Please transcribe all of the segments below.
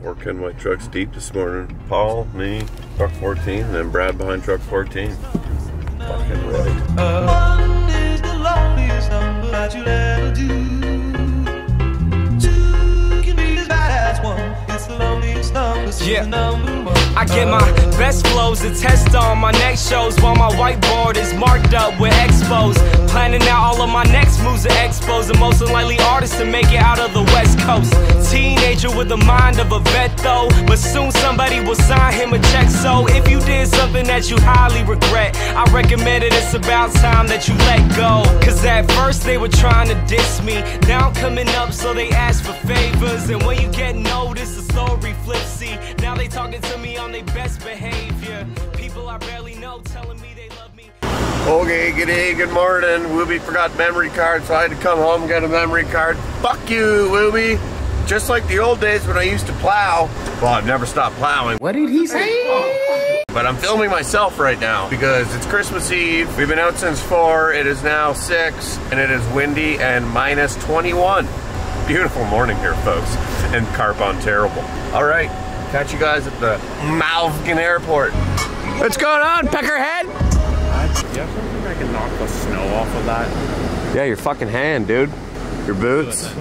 Working my trucks deep this morning. Paul, me, truck 14, and then Brad behind truck 14. Fucking right. One is the loneliest number that you'll ever do. Two can be as bad as one. It's the loneliest number, so the number one. I get my best flows to test on my next shows while my whiteboard is marked up with expos. Planning out all of my next moves to expos the most unlikely artist to make it out of the West Coast. Teenager with the mind of a vet though, but soon somebody will sign him a check. So if you did something that you highly regret, I recommend it, it's about time that you let go. Cause at first they were trying to diss me, now I'm coming up so they ask for favors. And when you get noticed, the story flips. See, now they talking to me on their best behavior. People I barely know telling me they love me. Okay, good day, good morning. Wooby forgot memory card, so I had to come home and get a memory card. Fuck you, Wooby. Just like the old days when I used to plow. Well, I've never stopped plowing. What did he say? But I'm filming myself right now because it's Christmas Eve. We've been out since 4. It is now 6, and it is windy and minus 21. Beautiful morning here, folks, and carp on terrible. All right, catch you guys at the Malvern Airport. What's going on, Peckerhead? You have something I can knock the snow off of that? Yeah, your fucking hand, dude. Your boots.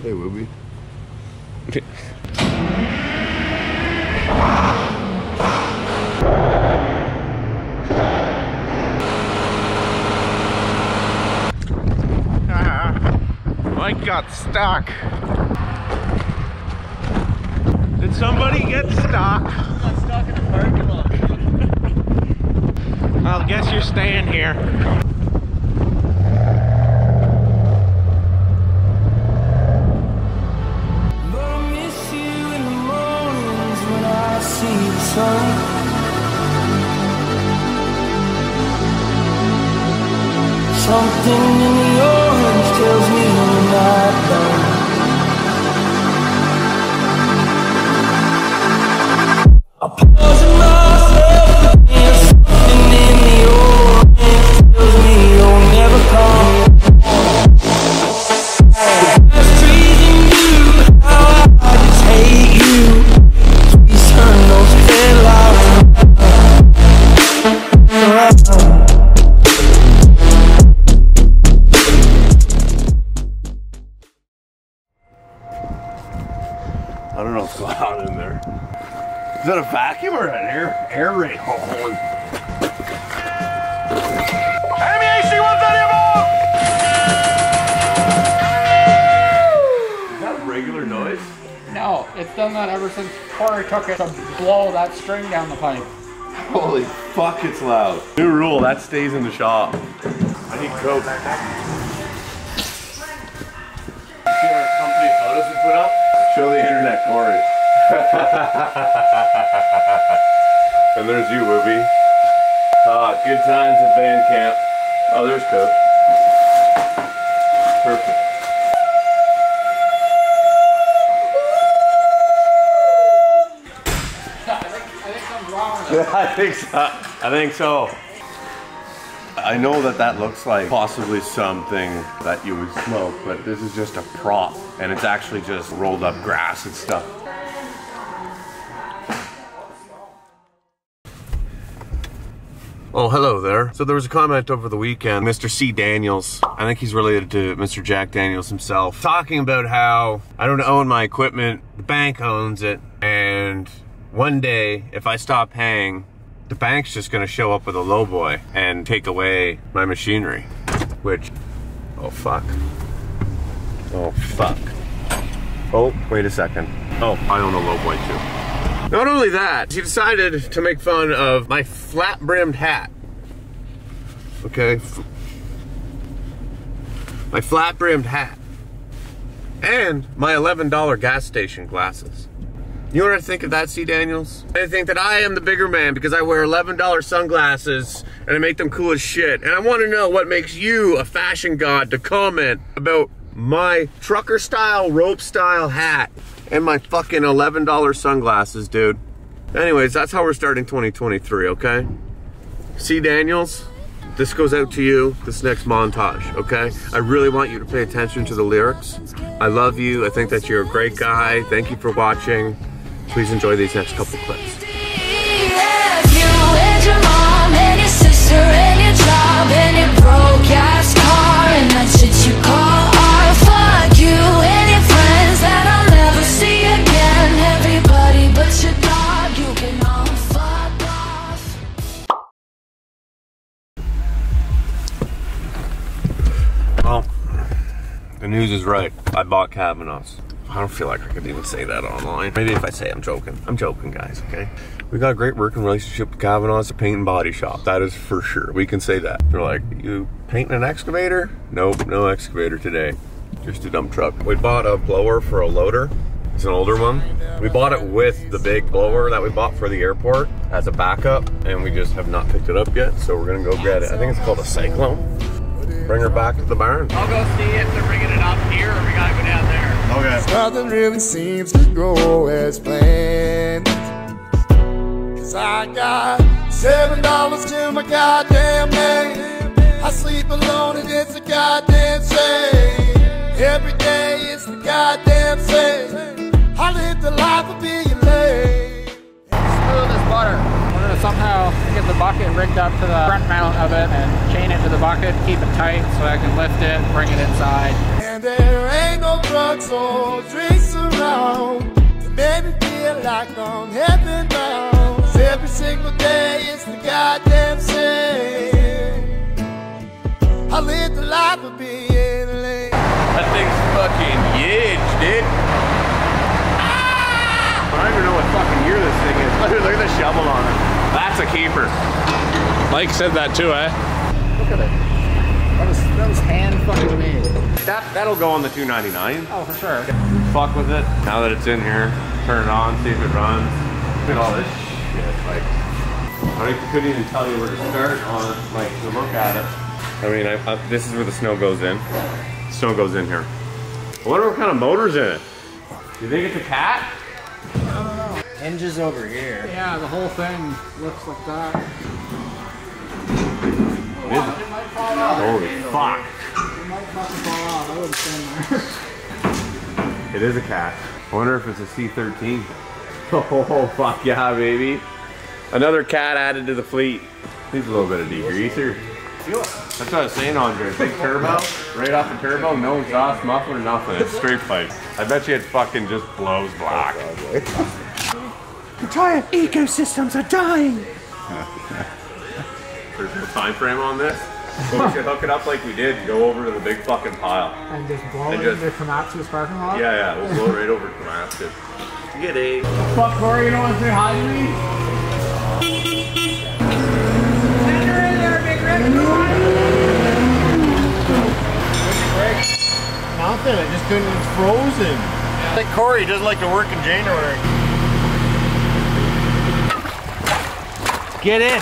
Hey, Wooby. Mike got stuck. Did somebody get stuck? I got stuck in the parking lot. Well, I guess you're staying here. Something in the orange tells me you're not done. I'm pausing myself again. Something in the orange tells me you'll never come. The best reason you, how I just hate you. Please turn those headlights around. I don't know what's going on in there. Is that a vacuum or an air raid hole? MEAC 130 above! Is that a regular noise? No, it's done that ever since Corey took it to blow that string down the pipe. Holy fuck, it's loud. New rule, that stays in the shop. I need Coke. See our company photos we put up? Show the internet, Corey. And there's you, Wooby. Good times at band camp. Oh, there's Coke. Perfect. I think something's wrong with it. I think so. I know that looks like possibly something that you would smoke, but this is just a prop, and it's actually just rolled up grass and stuff. Oh, hello there. So there was a comment over the weekend, Mr. C. Daniels, I think he's related to Mr. Jack Daniels himself, talking about how I don't own my equipment, the bank owns it, and one day, if I stop paying, the bank's just gonna show up with a lowboy and take away my machinery. Which, oh fuck. Oh fuck. Oh, wait a second. Oh, I own a lowboy too. Not only that, he decided to make fun of my flat-brimmed hat. Okay? My flat-brimmed hat. And my $11 gas station glasses. You know what I think of that, C. Daniels? I think that I am the bigger man because I wear $11 sunglasses and I make them cool as shit. And I want to know what makes you a fashion god to comment about my trucker style, rope style hat and my fucking $11 sunglasses, dude. Anyways, that's how we're starting 2023, okay? C. Daniels, this goes out to you, this next montage, okay? I really want you to pay attention to the lyrics. I love you. I think that you're a great guy. Thank you for watching. Please enjoy these next couple clips. Well, the news is right. I bought Kavanaugh's. I don't feel like I could even say that online. Maybe if I say I'm joking. I'm joking, guys, okay? We got a great working relationship with Kavanaugh's, a paint and body shop. That is for sure. We can say that. They're like, you painting an excavator? Nope, no excavator today. Just a dump truck. We bought a blower for a loader. It's an older one. We bought it with the big blower that we bought for the airport as a backup, and we just have not picked it up yet, so we're gonna go get it. I think it's called a Cyclone. Bring her back to the barn. I'll go see if they're bringing it up here or we gotta go down there. Okay. Nothing really seems to go as planned. Cause I got $7 to my goddamn name. I sleep alone and it's a goddamn shame. Every day it's the goddamn same. I live the life of being late. Screw this butter. We're gonna somehow get the bucket rigged up to the front mount of it and chain it to the bucket, keep it tight so I can lift it, bring it inside. And there ain't no drugs or drinks around to make me feel like I'm heaven bound. 'Cause every single day it's the goddamn same. I live the life of being late. That thing's fucking huge, dude. I don't even know what fucking year this thing is. Look at the shovel on it. That's a keeper. Mike said that too, eh? Look at it. That was hand fucking made. That'll go on the 299. Oh, for sure. Fuck with it. Now that it's in here, turn it on, see if it runs. Look at all this shit. Like, I couldn't even tell you where to start on, like, to look at it. I mean, this is where the snow goes in. Snow goes in here. I wonder what kind of motor's in it. Do you think it's a cat? Hinges over here. Yeah, the whole thing looks like that. Holy fuck. It might fucking fall off. I wouldn't stand there. It is a cat. I wonder if it's a C13. Oh, fuck yeah, baby. Another cat added to the fleet. Needs a little bit of degreaser. That's what I was saying, Andre. Big turbo, right off the turbo, no exhaust muffler, nothing. It's straight pipe. I bet you it fucking just blows black. Entire ecosystems are dying. There's no time frame on this. But we should hook it up like we did and go over to the big fucking pile. And just blow And it just- into Komatsu's parking lot? Yeah, we'll blow right over to Komatsu. Get it. Fuck, Corey, you don't want to say hi to me? Send her in there, Big Red. Nothing, I just couldn't, it's frozen. I think Corey doesn't like to work in January. Get in.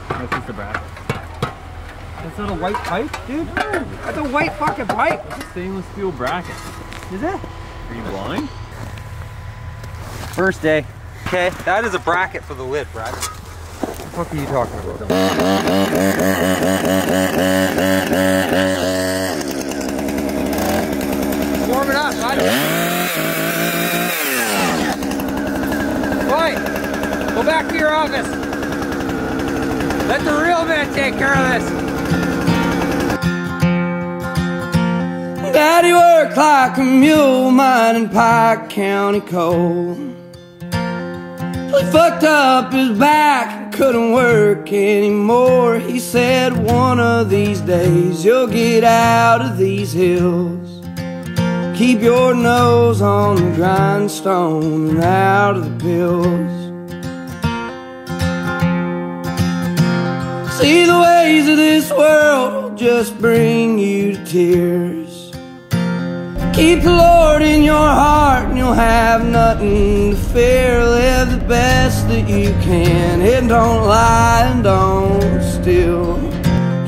That's just a bracket. That's not a white pipe, dude. That's a white fucking pipe. It's a stainless steel bracket. Is it? Are you blind? First day. Okay, that is a bracket for the lid, Brad. What the fuck are you talking about? Warm it up, bud. Boy, go back to your office. Let the real man take care of this. Daddy worked like a mule mining Pike County coal. He fucked up his back, couldn't work anymore. He said one of these days you'll get out of these hills. Keep your nose on the grindstone and out of the pills. See, the ways of this world will just bring you to tears. Keep the Lord in your heart and you'll have nothing to fear. Live the best that you can and don't lie and don't steal.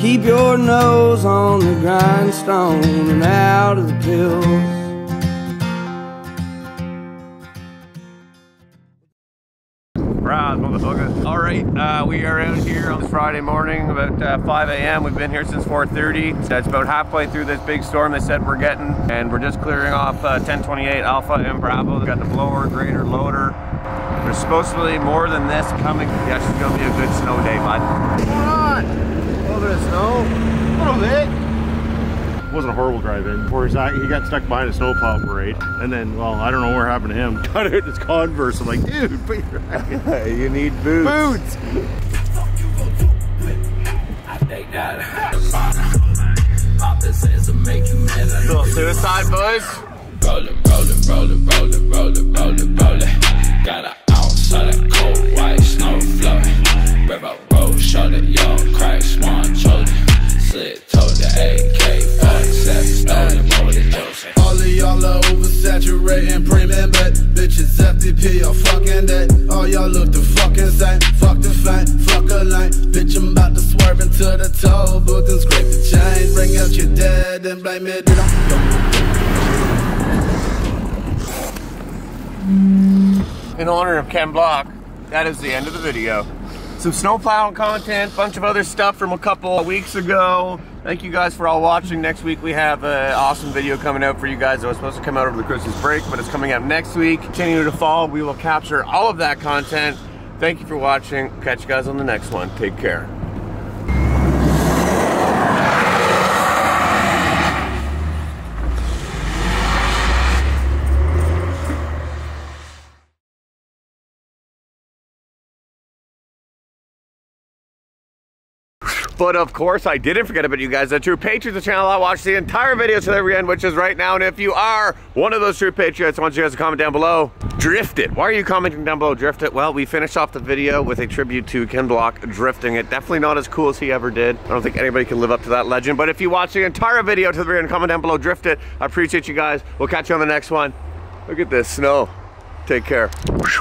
Keep your nose on the grindstone and out of the pills. Rise, motherfucker. All right, we are out here on this Friday morning about 5 a.m. We've been here since 4:30. It's about halfway through this big storm they said we're getting, and we're just clearing off 1028 Alpha and Bravo. They've got the blower, grader, loader. There's supposed to be more than this coming. Yeah, it's gonna be a good snow day, bud. What's going on? A little bit of snow. A little bit. It wasn't a horrible drive-in. Where he got stuck behind a snowplow parade, and then, well, I don't know what happened to him. Got out his Converse. I'm like, dude, put your You need boots. boots. Little suicide, boys. Rollin', rollin', rollin', rollin', rollin', rollin', rollin'. Got an ounce of that cold white snow floating. Rev up, roll, shot it, y'all crack, swan, chosen. Slit, told the AK-47, stolen, roll the Joseph. All of y'all are oversaturating, premium bet. Bitches FDP or fucking dead. All y'all look the fucking same. Fuck the flame, fuck a lane. Bitch, I'm about to swerve into the toll booth and scrape the chain. Bring out your dad and blame it on. In honor of Ken Block, that is the end of the video. Some snowplowing content, bunch of other stuff from a couple of weeks ago. Thank you guys for all watching. Next week we have an awesome video coming out for you guys. It was supposed to come out over the Christmas break, but it's coming out next week. Continue to fall. We will capture all of that content. Thank you for watching. Catch you guys on the next one. Take care. But of course, I didn't forget about you guys, the true patrons of the channel. I watched the entire video to the very end, which is right now. And if you are one of those true patriots, I want you guys to comment down below. Drift it. Why are you commenting down below? Drift it. Well, we finished off the video with a tribute to Ken Block drifting it. Definitely not as cool as he ever did. I don't think anybody can live up to that legend. But if you watch the entire video to the very end, comment down below. Drift it. I appreciate you guys. We'll catch you on the next one. Look at this snow. Take care.